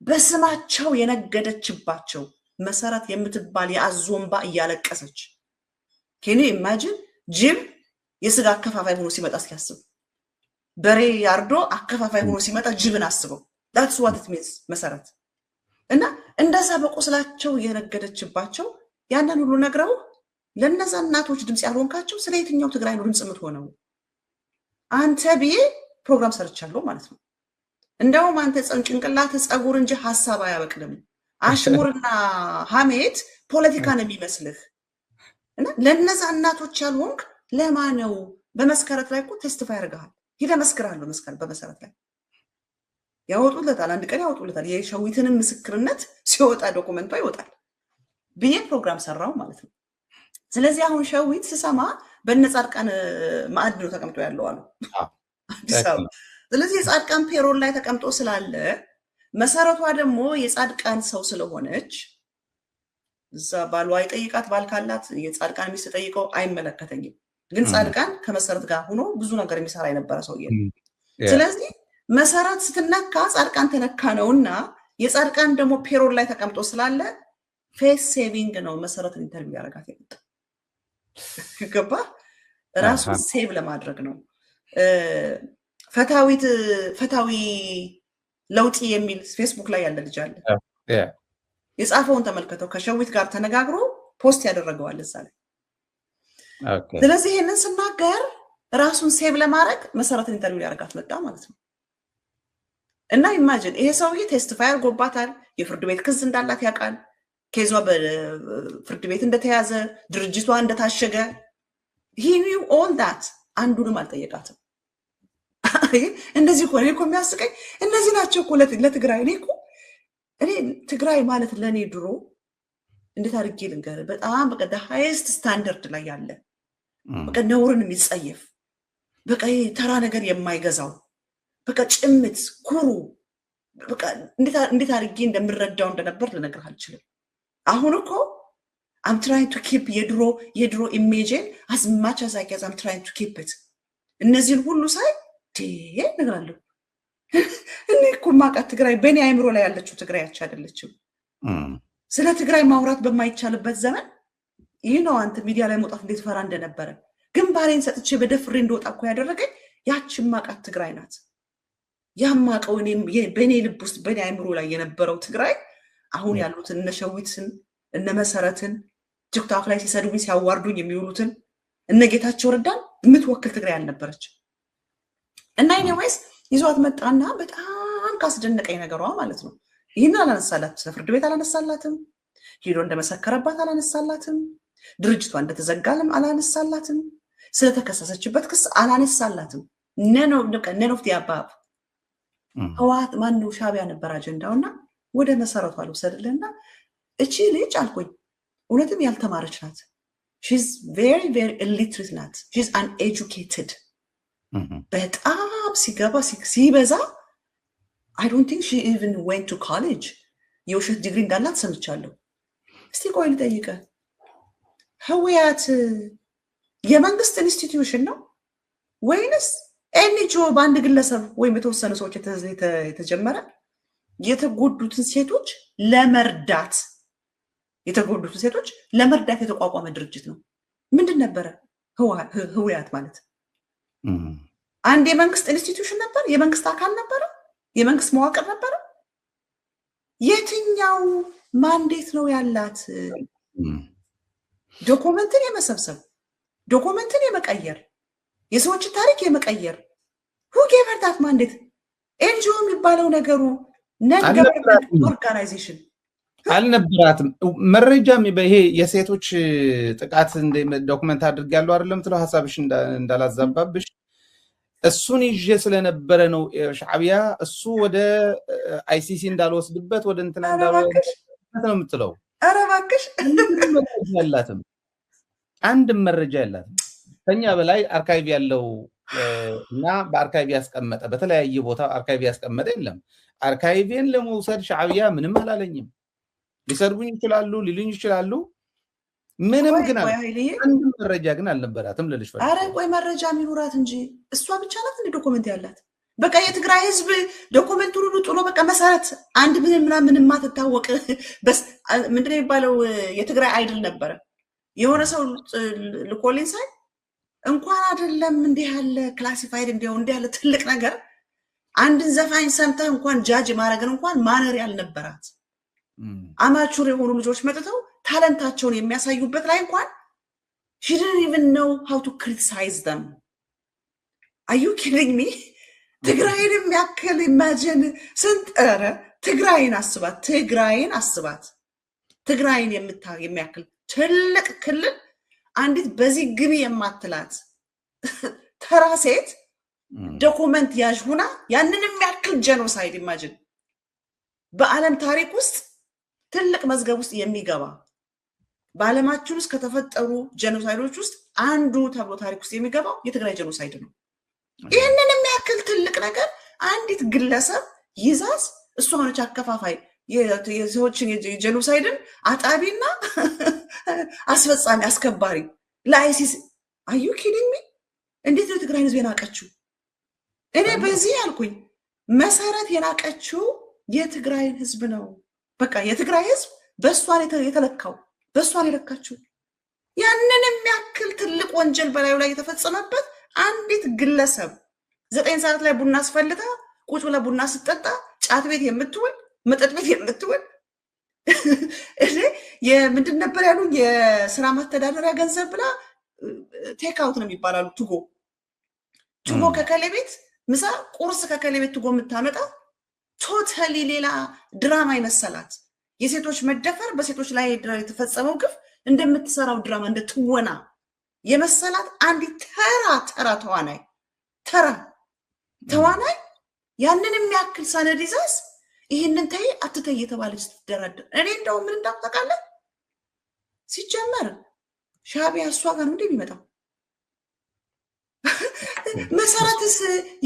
በስማቸው የነገደችባቸው መሰረት የምትባል የአዞ እንባ እያለቀሰች ከኔ ኢማጂን ጅብ የስጋ አከፋፋይ ሆኖ ሲመጣ ሲያስብ፣ በሬ ያርዶ አከፋፋይ ሆኖ ሲመጣ ጅብን አስበው። that's what it means መሰረት እና እንደዛ በቆስላቸው የነገደችባቸው ያንን ሁሉ ነግረው ለነዛ እናቶች ድምጽ ያልሆንካቸው ስለ የትኛው ትግራይ ነው ድምጽ የምትሆነው? አንተ ብዬ ፕሮግራም ሰርቻለሁ ማለት ነው። እንደውም አንተ ጭንቅላት ጸጉር እንጂ ሐሳብ አያበቅልም። አሽሙርና ሐሜት ፖለቲካ ነው የሚመስልህ። እና ለነዛ እናቶች ያልሆንክ ለማን ነው? በመስከረት ላይ እኮ ቴስቲፋይ ያደርጋል። ሄደ መስክራለሁ መስከረት በመሰረት ላይ ያወጡለታል። አንድ ቀን ያወጡለታል። የሸዊትንም ምስክርነት ሲወጣ ዶክመንቷ ይወጣል ብዬ ፕሮግራም ሰራው ማለት ነው። ስለዚህ አሁን ሸዊት ስሰማ በነጻድቃን ማዕድ ነው ተቀምጦ ያለው አሉ አዲስ አበባ። ስለዚህ የጻድቃን ፔሮል ላይ ተቀምጦ ስላለ መሰረቷ ደግሞ የጻድቃን ሰው ስለሆነች እዛ ባሏ ይጠይቃት ባል ካላት የጻድቃን ሚስት ጠይቀው አይመለከተኝም። ግን ጻድቃን ከመሰረት ጋር ሆኖ ብዙ ነገር የሚሰራ የነበረ ሰውዬ ነው። ስለዚህ መሰረት ስትነካ ጻድቃን ተነካ ነውና የጻድቃን ደግሞ ፔሮል ላይ ተቀምጦ ስላለ ፌስ ሴቪንግ ነው መሰረትን ኢንተርቪው ያደርጋት የመጣ ገባ ራሱን ሴቭ ለማድረግ ነው። ፈታዊ ለውጥ የሚል ፌስቡክ ላይ ያለ ልጅ አለ። የጻፈውን ተመልከተው። ከሸዊት ጋር ተነጋግሮ ፖስት ያደረገዋል እዛ ላይ። ስለዚህ ይሄንን ስናገር ራሱን ሴቭ ለማድረግ መሰረትን ኢንተርቪው ያደርጋት መጣ ማለት ነው። እና ኢማጂን ይሄ ሰውዬ ቴስቲፋይ አድርጎባታል። የፍርድ ቤት ክስ እንዳላት ያውቃል። ኬዟ በፍርድ ቤት እንደተያዘ ድርጅቷ እንደታሸገ he knew all that። አንዱንም አልጠየቃትም። እንደዚህ እኮ እኔ እኮ የሚያስቀኝ እነዚህ ናቸው እኮ ለትግራይ እኔ ትግራይ ማለት ለእኔ ድሮ እንዴት አድርጌ ልንገር፣ በጣም በቃ ሃይስት ስታንዳርድ ላይ ያለ በቃ ነውርን የሚጸየፍ በቃ ተራ ነገር የማይገዛው በቃ ጭምት ኩሩ በቃ እንዴት አድርጌ እንደምረዳው እንደነበር ልነግርህ አልችልም። አሁን እኮ I'm trying to keep የድሮ ኢሜጅን as much as I can I'm trying to keep it። እነዚህን ሁሉ ሳይ ነግራለሁ። እኔ እኮ ማውቃት ትግራይ በእኔ አይምሮ ላይ ያለችው ትግራይ ያች አይደለችም። ስለ ትግራይ ማውራት በማይቻልበት ዘመን ይህ ነው አንተ ሚዲያ ላይ መውጣት እንዴት ፈራ እንደነበረ ግንባሬን ሰጥቼ በደፍሬ እንደወጣ እኮ ያደረገኝ ያችን ማውቃት ትግራይ ናት። ያማቀው በእኔ ልብ ውስጥ በእኔ አይምሮ ላይ የነበረው ትግራይ አሁን ያሉትን እነ ሸዊትን እነ መሰረትን ቲክቶክ ላይ ሲሰዱኝ ሲያዋርዱኝ የሚውሉትን እነ ጌታቸው ረዳን የምትወክል ትግራይ አልነበረች። እና ኤኒዌይስ ይዟት መጣና በጣም ካስደነቀኝ ነገሯ ማለት ነው ይህን አላነሳላት። ፍርድ ቤት አላነሳላትም። ሄዶ እንደመሰከረባት አላነሳላትም። ድርጅቷ እንደተዘጋለም አላነሳላትም። ስለተከሰሰችበት ክስ አላነሳላትም። ነን ኦፍ ዲ አባብ ህወሓት ማነው ሻቢያ ነበር አጀንዳውና ወደ መሰረቷ ልውሰድልና እቺ ልጅ አልኩኝ እውነትም ያልተማረች ናት። she's very very illiterate ናት። she's uneducated በጣም ሲገባ ሲበዛ I don't think she even went to college። የውሸት ዲግሪ እንዳላት ሰምቻለሁ። እስቲ ቆይ ልጠይቀ ህወሓት የመንግስት ኢንስቲትዩሽን ነው ወይንስ ኤንጂኦ በአንድ ግለሰብ ወይም የተወሰኑ ሰዎች የተጀመረ የተጎዱትን ሴቶች ለመርዳት የተቋቋመ ድርጅት ነው? ምንድን ነበረ ህወሓት ማለት? አንድ የመንግስት ኢንስቲትዩሽን ነበር፣ የመንግስት አካል ነበር፣ የመንግስት መዋቅር ነበር። የትኛው ማንዴት ነው ያላት? ዶክመንትን የመሰብሰብ ዶክመንትን የመቀየር የሰዎች ታሪክ የመቀየር who gave her that mandate? ኤንጂኦ የሚባለው ነገሩ ነን ገቨርንመንት ኦርጋናይዜሽን አልነበራትም። መረጃም ይሄ የሴቶች ጥቃት ዶክመንት አድርጋለሁ አይደለም ትለው ሐሳብሽ እንዳላዛባብሽ እሱን ይዤ ስለነበረ ነው ሻዕቢያ እሱ ወደ አይሲሲ እንዳልወስድበት ወደ እንትና እንዳልወስድበት ነው የምትለው። ኧረ እባክሽ አንድ መረጃ ያላትም ከኛ በላይ አርካይቭ ያለው እና በአርካይቭ ያስቀመጠ በተለያየ ቦታ አርካይቭ ያስቀመጠ የለም። አርካይቭን ለመውሰድ ሻዕቢያ ምንም አላለኝም። ሊሰርቡኝ ይችላሉ፣ ሊሉኝ ይችላሉ። ምንም ግን አንድ መረጃ ግን አልነበራትም ልልሽ ፈልጌ። ኧረ ቆይ መረጃ የሚኖራት እንጂ እሷ ብቻ ናት እንደ ዶክመንት ያላት። በቃ የትግራይ ህዝብ ዶክመንቱን ሁሉ ጥሎ በቃ መሰረት አንድ ምንም ማትታወቅ ምንድነው የሚባለው የትግራይ አይድል ነበረ። የሆነ ሰው ልኮልኝ ሳይ እንኳን አይደለም እንዲህ ያለ ክላሲፋይድ እንዲህ ያለ ትልቅ ነገር አንድን ዘፋኝ ሰምተህ እንኳን ጃጅ ማድረግን እንኳን ማነር ያልነበራት አማቹር የሆኑ ልጆች መጥተው ታለንታቸውን የሚያሳዩበት ላይ እንኳን she didn't even know how to criticize them. Are you kidding me? ትግራይን የሚያክል imagine ስንት ኧረ ትግራይን አስባት ትግራይን የሚያክል ትልቅ ክልል አንዲት በዚህ ግቢ የማትላት ተራ ሴት ዶክመንት ያዥ ሆና ያንን የሚያክል ጄኖሳይድ imagine በዓለም ታሪክ ውስጥ ትልቅ መዝገብ ውስጥ የሚገባ በዓለማችን ውስጥ ከተፈጠሩ ጄኖሳይዶች ውስጥ አንዱ ተብሎ ታሪክ ውስጥ የሚገባው የትግራይ ጄኖሳይድ ነው። ይህንን የሚያክል ትልቅ ነገር አንዲት ግለሰብ ይዛስ እሷ ሆነች አከፋፋይ የሰዎችን የጄኖሳይድን አጣቢና አስፈጻሚ አስከባሪ ለአይሲስ are you kidding me? እንዴት ነው ትግራይ ህዝብ የናቀችው? እኔ በዚህ ያልኩኝ መሰረት የናቀችው የትግራይ ህዝብ ነው። በቃ የትግራይ ህዝብ በሷን የተለካው በሷን የለካችው ያንን የሚያክል ትልቅ ወንጀል በላዩ ላይ የተፈጸመበት አንዲት ግለሰብ 9 ሰዓት ላይ ቡና አስፈልታ ቁጭ ብላ ቡና ስትጠጣ ጫት ቤት የምትውል መጠጥ ቤት የምትውል የምንድን ነበር ያሉኝ የስራ ማስተዳደሪያ ገንዘብ ብላ ቴክ አውት ነው የሚባላሉ ቱጎ ከከሌ ቤት ምሳ ቁርስ ከከሌ ቤት ቱጎ የምታመጣ ቶታሊ ሌላ ድራማ ይመሰላት የሴቶች መደፈር በሴቶች ላይ የተፈጸመው ግፍ እንደምትሰራው ድራማ እንደ ትወና የመሰላት አንዲት ተራ ተዋናይ ያንን የሚያክል ሰነድ ይዛስ ይሄንን ተይ አትተይ የተባለች ትደረደር። እኔ እንደው ምን እንዳታውቃለህ ሲጀመር ሻዕቢያ እሷ ጋር ነው እንደሚመጣው መሰረትስ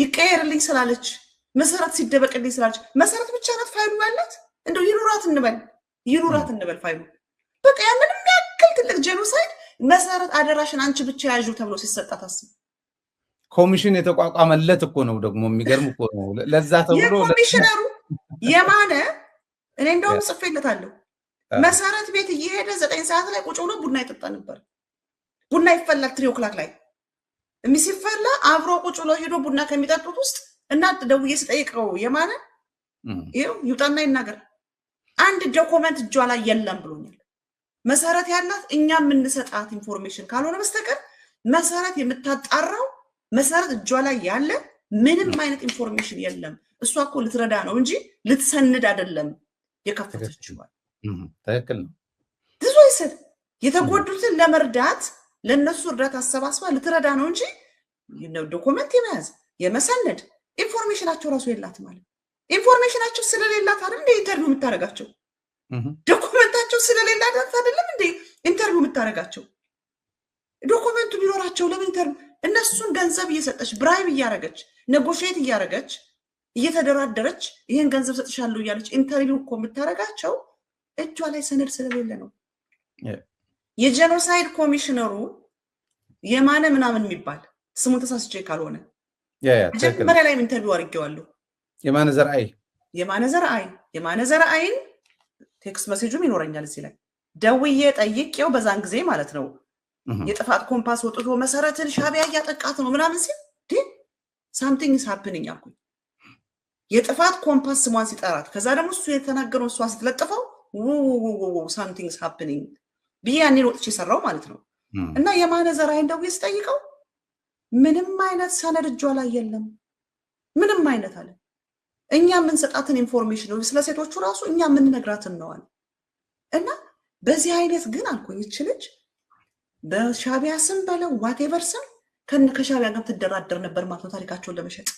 ይቀየርልኝ ስላለች መሰረት ሲደበቅልኝ ስላለች መሰረት ብቻ ናት ፋይሉ ያላት እንደው ይኑራት እንበል ፋይሉ በቃ ያንን የሚያክል ትልቅ ጄኖሳይድ መሰረት አደራሽን አንቺ ብቻ ያዡ ተብሎ ሲሰጣት አስብ። ኮሚሽን የተቋቋመለት እኮ ነው ደግሞ የሚገርም እኮ ነው። ለዛ ተብሎ የኮሚሽነሩ የማነ እኔ እንደውም ጽፌለታለሁ መሰረት ቤት እየሄደ 9 ሰዓት ላይ ቁጭ ብሎ ቡና ይጠጣ ነበር። ቡና ይፈላል 3 o'clock ላይ ሲፈላ አብሮ ቁጭ ብሎ ሄዶ ቡና ከሚጠጡት ውስጥ እናት ደውዬ ስጠይቀው የማነ ይውጣና ይናገር አንድ ዶክመንት እጇ ላይ የለም ብሎኛል። መሰረት ያላት እኛ የምንሰጣት ኢንፎርሜሽን ካልሆነ በስተቀር መሰረት የምታጣራው መሰረት እጇ ላይ ያለ ምንም አይነት ኢንፎርሜሽን የለም። እሷ እኮ ልትረዳ ነው እንጂ ልትሰንድ አይደለም የከፈተችው። ትክክል ነው። ብዙ ይሰድ የተጎዱትን ለመርዳት ለነሱ እርዳታ አሰባስባ ልትረዳ ነው እንጂ ዶክመንት የመያዝ የመሰነድ ኢንፎርሜሽናቸው ራሱ የላት ማለት ኢንፎርሜሽናቸው ስለሌላት አይደል እንደ ኢንተርቪው የምታረጋቸው ዶክመንታቸው ስለሌላት አይደለም እንደ ኢንተርቪው የምታረጋቸው ዶክመንቱ ቢኖራቸው ለምን ኢንተርቪው እነሱን ገንዘብ እየሰጠች ብራይብ እያረገች ኔጎሺዬት እያረገች እየተደራደረች ይሄን ገንዘብ ሰጥሻለሁ እያለች ኢንተርቪው እኮ የምታረጋቸው እጇ ላይ ሰነድ ስለሌለ ነው። የጄኖሳይድ ኮሚሽነሩ የማነ ምናምን የሚባል ስሙን ተሳስቼ ካልሆነ መጀመሪያ ላይ ኢንተርቪው አድርጌዋለሁ። የማነ ዘርአይን ቴክስት ሜሴጁም ይኖረኛል እዚህ ላይ ደውዬ ጠይቄው በዛን ጊዜ ማለት ነው የጥፋት ኮምፓስ ወጥቶ መሰረትን ሻዕቢያ እያጠቃት ነው ምናምን ሲል something is happening አልኩኝ። የጥፋት ኮምፓስ ስሟን ሲጠራት ከዛ ደግሞ እሱ የተናገረው እሷ ስትለጥፈው something is happening ብዬ ያኔ ወጥቼ ሰራው ማለት ነው። እና የማነ ዘርአይን ደውዬ ስጠይቀው ምንም አይነት ሰነድ እጇ ላይ የለም ምንም አይነት አለ። እኛ የምንሰጣትን ኢንፎርሜሽን ነው ስለ ሴቶቹ ራሱ እኛ የምንነግራትን ነው አለ። እና በዚህ አይነት ግን አልኩኝ እቺ ልጅ በሻቢያ ስም በለው ዋቴቨር ስም ከሻቢያ ጋር ትደራደር ነበር ማለት ነው ታሪካቸውን ለመሸጥ።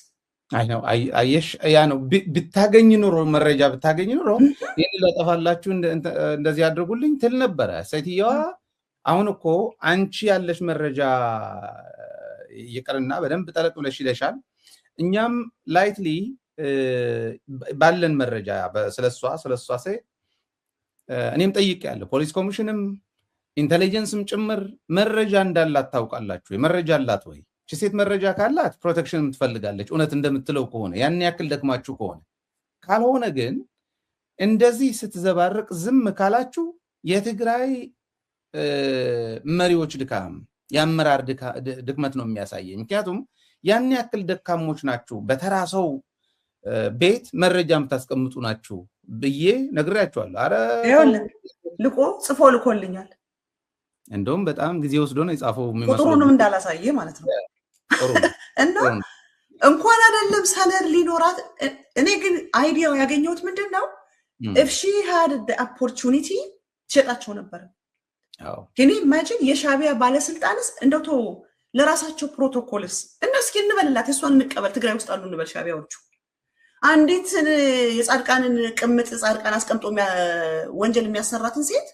አይ ነው አየሽ ያ ነው ብታገኝ ኑሮ መረጃ ብታገኝ ኑሮ ይሄን ለጠፋላችሁ እንደዚህ ያድርጉልኝ ትል ነበረ ሴትየዋ። አሁን እኮ አንቺ ያለሽ መረጃ ይቅርና በደንብ ጠለቅ ብለሽ ይለሻል። እኛም ላይትሊ ባለን መረጃ ስለሷ እኔም ጠይቄያለሁ። ፖሊስ ኮሚሽንም ኢንተለጀንስም ጭምር መረጃ እንዳላት ታውቃላችሁ። የመረጃ አላት ወይ? እቺ ሴት መረጃ ካላት ፕሮቴክሽን ትፈልጋለች እውነት እንደምትለው ከሆነ ያን ያክል ደክማችሁ ከሆነ። ካልሆነ ግን እንደዚህ ስትዘባርቅ ዝም ካላችሁ የትግራይ መሪዎች ድካም የአመራር ድክመት ነው የሚያሳየኝ። ምክንያቱም ያን ያክል ደካሞች ናችሁ በተራ ሰው ቤት መረጃ የምታስቀምጡ ናችሁ ብዬ ነግሬያቸዋለሁ። አረ ልቆ ጽፎ ልኮልኛል። እንደውም በጣም ጊዜ ወስዶ ነው የጻፈው የሚመስለው ቁጥሩንም እንዳላሳየ ማለት ነው። እና እንኳን አይደለም ሰነድ ሊኖራት እኔ ግን አይዲያው ያገኘሁት ምንድነው if she had the opportunity ትሸጣቸው ነበር። ግን ኢማጂን የሻቢያ ባለስልጣንስ እንደው ለራሳቸው ፕሮቶኮልስ እነሱ እንበልላት እሷን እንቀበል ትግራይ ውስጥ አሉ እንበል ሻቢያዎቹ አንዲት የጻድቃንን ቅምጥ ጻድቃን አስቀምጦ ወንጀል የሚያሰራትን ሴት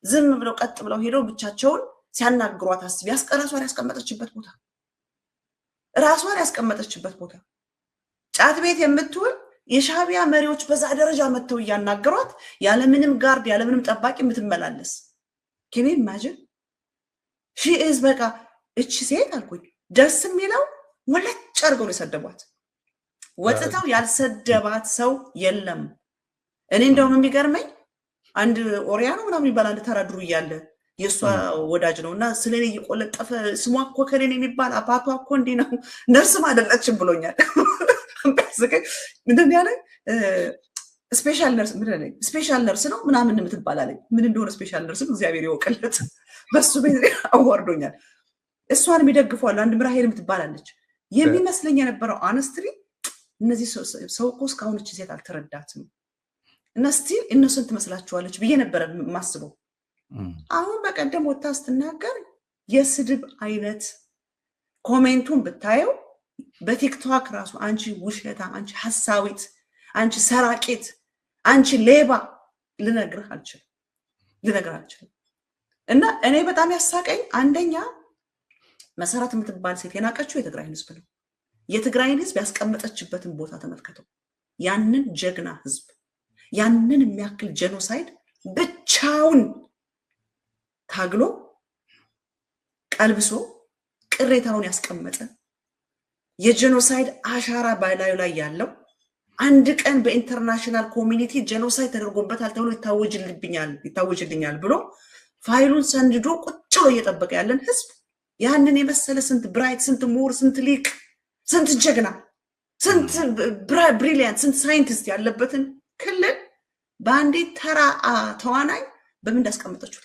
ዝም ብለው ቀጥ ብለው ሄደው ብቻቸውን ሲያናግሯት አስቢ ያስቀራሷን ያስቀመጠችበት ቦታ ጫት ቤት የምትውል የሻቢያ መሪዎች በዛ ደረጃ መተው ያናገሯት ያለምንም ጋርድ ያለምንም ጠባቂ የምትመላለስ can you imagine she is በቃ እቺ ሴት አልኩኝ ደስ የሚለው ወለጭ አርገው ነው ሰደቧት። ወጥተው ያልሰደባት ሰው የለም። እኔ እንደውም የሚገርመኝ አንድ ኦሪያኖ ምናምን ይባል አንድ ተራድሩ ይያለ የሷ ወዳጅ ነውና ስለኔ ይቆለጠፈ ስሟ እኮ ከኔ የሚባል አባቷ እኮ እንዲ ነው ነርስም አይደለችም ብሎኛል። ምንድን ያለ ስፔሻል ነርስ ነው ምናምን የምትባላለኝ ምን እንደሆነ ስፔሻል ነርስ እግዚአብሔር ይወቀለት በሱ ቤት አዋርዶኛል። እሷን የሚደግፈዋል አንድ ምራሄል የምትባላለች የሚመስለኝ የነበረው አነስትሪ እነዚህ ሰው እኮ እስካሁን እቺ ሴት አልተረዳትም እና ስቲል ኢኖሰንት መስላችኋለች ብዬ ነበር ማስበው። አሁን በቀደም ወጣ ስትናገር የስድብ አይነት ኮሜንቱን ብታየው በቲክቶክ ራሱ አንቺ ውሸታ አንቺ ሐሳዊት አንቺ ሰራቂት አንቺ ሌባ ልነግርህ አልችልም። እና እኔ በጣም ያሳቀኝ አንደኛ መሰረት የምትባል ሴት የናቀችው የትግራይን ህዝብ ነው። የትግራይን ህዝብ ያስቀመጠችበትን ቦታ ተመልከተው። ያንን ጀግና ህዝብ ያንን የሚያክል ጄኖሳይድ ብቻውን ታግሎ ቀልብሶ ቅሬታውን ያስቀመጠ የጄኖሳይድ አሻራ ባይላዩ ላይ ያለው አንድ ቀን በኢንተርናሽናል ኮሚኒቲ ጄኖሳይድ ተደርጎበታል ተብሎ ይታወጅልኛል ብሎ ፋይሉን ሰንድዶ ቁጭ ብሎ እየጠበቀ ያለን ህዝብ ያንን የመሰለ ስንት ብራይት ስንት ሞር ስንት ሊቅ ስንት ጀግና ስንት ብሪሊያንት ስንት ሳይንቲስት ያለበትን ክልል በአንዴ ተራ ተዋናይ በምን እንዳስቀመጠችው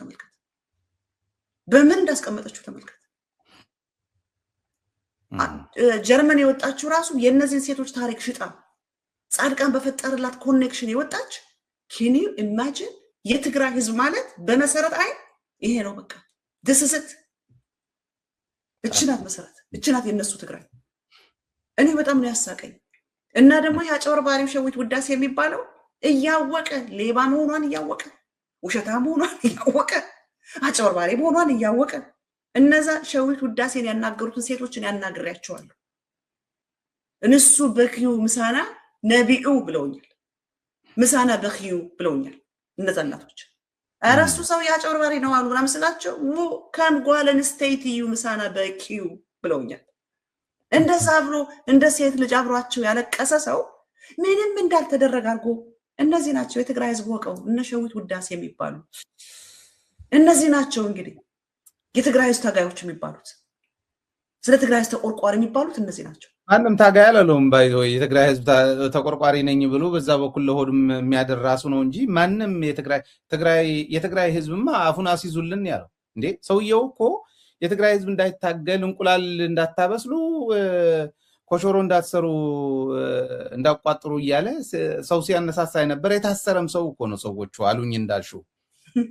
ተመልከት። ጀርመን የወጣችው ራሱ የነዚህን ሴቶች ታሪክ ሽጣ ጻድቃን በፈጠረላት ኮኔክሽን የወጣች can you imagine የትግራይ ህዝብ ማለት በመሰረት አይን ይሄ ነው በቃ this is it እችናት መሰረት እችናት የነሱ ትግራይ። እኔ በጣም ነው ያሳቀኝ። እና ደግሞ ያጨበርባሪው ሸዊት ውዳሴ የሚባለው እያወቀ ሌባ መሆኗን እያወቀ ውሸታ መሆኗን እያወቀ አጨበርባሪ መሆኗን እያወቀ እነዛ ሸዊት ውዳሴን ያናገሩትን ሴቶችን ያናግሪያቸዋለሁ። እነሱ በኪዩ ምሳና ነቢኡ ብለውኛል። ምሳና በኪዩ ብለውኛል እነዛ እናቶች። አረሱ ሰው ያጨበርባሪ ነው አሉ ምናምን ስላቸው ከም ጓለን ስቴት ዩ ምሳና በኪዩ ብለውኛል። እንደዛ ብሎ እንደ ሴት ልጅ አብሯቸው ያለቀሰ ሰው ምንም እንዳልተደረገ አርጎ እነዚህ ናቸው የትግራይ ህዝብ ወቀው እነ ሸዊት ውዳሴ የሚባሉ እነዚህ ናቸው እንግዲህ የትግራይ ህዝብ ታጋዮች የሚባሉት ስለ ትግራይ ህዝብ ተቆርቋሪ የሚባሉት እነዚህ ናቸው። ማንም ታጋይ አላለውም። ባይዘው የትግራይ ህዝብ ተቆርቋሪ ነኝ ብሎ በዛ በኩል ለሆዱም የሚያደር ራሱ ነው እንጂ ማንም የትግራይ ህዝብማ አፉን አስይዙልን ያለው እንዴ። ሰውየው እኮ የትግራይ ህዝብ እንዳይታገል እንቁላል እንዳታበስሉ ኮሾሮ እንዳትሰሩ እንዳቋጥሩ እያለ ሰው ሲያነሳሳ የነበረ የታሰረም ሰው እኮ ነው። ሰዎቹ አሉኝ እንዳልሽው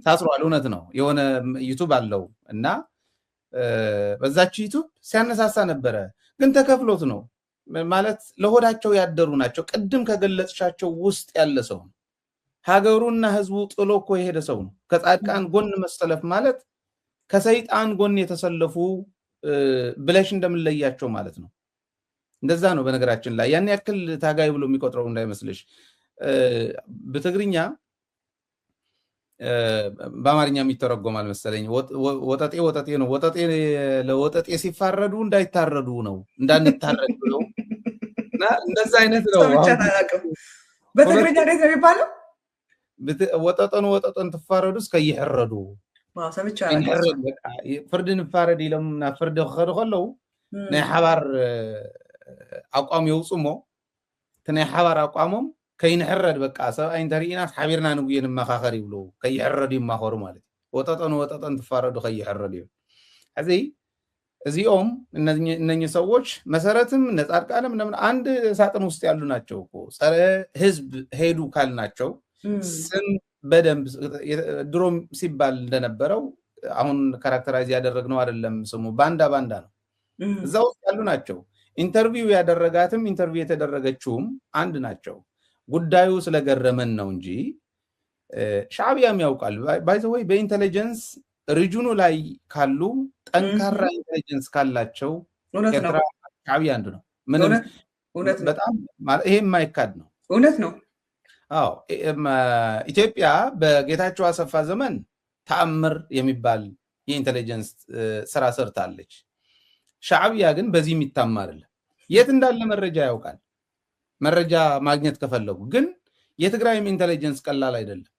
ታስሯል። እውነት ነው። የሆነ ዩቱብ አለው እና በዛች ዩቱብ ሲያነሳሳ ነበረ። ግን ተከፍሎት ነው ማለት ለሆዳቸው ያደሩ ናቸው። ቅድም ከገለጽሻቸው ውስጥ ያለ ሰው ነው። ሀገሩና ህዝቡ ጥሎ እኮ የሄደ ሰው ነው። ከጻድቃን ጎን መሰለፍ ማለት ከሰይጣን ጎን የተሰለፉ ብለሽ እንደምንለያቸው ማለት ነው። እንደዛ ነው። በነገራችን ላይ ያን ያክል ታጋይ ብሎ የሚቆጥረው እንዳይመስልሽ። በትግርኛ በአማርኛ የሚተረጎማል መሰለኝ። ወጠጤ ነው። ወጠጤ ለወጠጤ ሲፋረዱ እንዳይታረዱ ነው፣ እንዳንታረድ ብለው እና እንደዛ አይነት ነው። በትግርኛ እንዴት ነው የሚባለው? ወጠጠን ትፋረዱ እስከይሕረዱ ፍርድ ንፋረድ ኢሎም ናብ ፍርዲ ክኸዱ ከለው ናይ ሓባር አቋም የውፅሞ ናይ ሓባር አቋሞም ከይንሕረድ በቃ ሰብኣይ እንተሪኢና ሓቢርና ንጉየ ንመኻኸር ይብሉ ከይሕረዱ ይማኸሩ ማለት ወጠጠን ትፋረዱ ከይሕረዱ እዩ። ሕዚ እዚኦም እነኚህ ሰዎች መሰረትም ነጻድቃንም አንድ ሳጥን ውስጥ ያሉ ናቸው እኮ ጸረ ህዝብ ሄዱ ካልናቸው ስም በደንብ ድሮም ሲባል እንደነበረው አሁን ካራክተራይዝ ያደረግነው አይደለም። ስሙ ባንዳ ነው። እዛ ውስጥ ያሉ ናቸው። ኢንተርቪው ያደረጋትም ኢንተርቪው የተደረገችውም አንድ ናቸው። ጉዳዩ ስለገረመን ነው እንጂ ሻዕቢያም ያውቃል። ባይ ዘ ወይ በኢንተለጀንስ ሪጅኑ ላይ ካሉ ጠንካራ ኢንተለጀንስ ካላቸው ኤርትራ ሻዕቢያ አንዱ ነው። ምንም በጣም ይሄ የማይካድ ነው። እውነት ነው። አዎ ኢትዮጵያ በጌታቸው አሰፋ ዘመን ተአምር የሚባል የኢንተለጀንስ ስራ ሰርታለች። ሻዕቢያ ግን በዚህ የሚታማ አይደለም። የት እንዳለ መረጃ ያውቃል። መረጃ ማግኘት ከፈለጉ ግን የትግራይም ኢንተለጀንስ ቀላል አይደለም።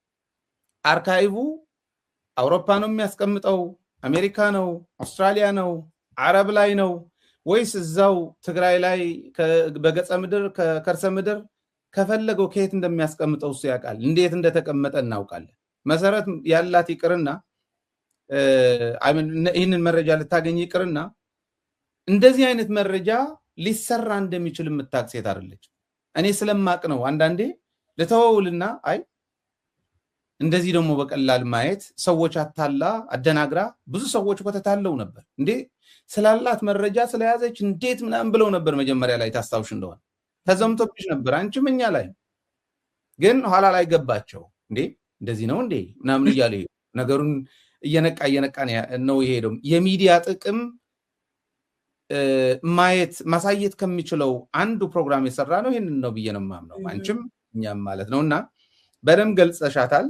አርካይቭ አውሮፓ ነው የሚያስቀምጠው፣ አሜሪካ ነው፣ አውስትራሊያ ነው፣ አረብ ላይ ነው ወይስ እዛው ትግራይ ላይ በገጸ ምድር ከከርሰ ምድር ከፈለገው ከየት እንደሚያስቀምጠው እሱ ያውቃል። እንዴት እንደተቀመጠ እናውቃለን። መሰረት ያላት ይቅርና ይህንን መረጃ ልታገኝ ይቅርና እንደዚህ አይነት መረጃ ሊሰራ እንደሚችል የምታውቅ ሴት አይደለች። እኔ ስለማቅ ነው አንዳንዴ ልተወውልና አይ እንደዚህ ደግሞ በቀላል ማየት ሰዎች አታላ አደናግራ ብዙ ሰዎች ተታለው ነበር እንዴ ስላላት መረጃ ስለያዘች እንዴት ምናምን ብለው ነበር መጀመሪያ ላይ ታስታውሽ እንደሆነ ተዘምቶብሽ ነበር አንቺም እኛ ላይ። ግን ኋላ ላይ ገባቸው እንዴ እንደዚህ ነው እንዴ ምናምን እያለ ነገሩን እየነቃ ነው የሄደው። የሚዲያ ጥቅም ማሳየት ከሚችለው አንዱ ፕሮግራም የሰራ ነው ይሄንን ነው ብዬ ነው የማምነው። አንቺም እኛም ማለት ነውና በደም ገልጸሻታል።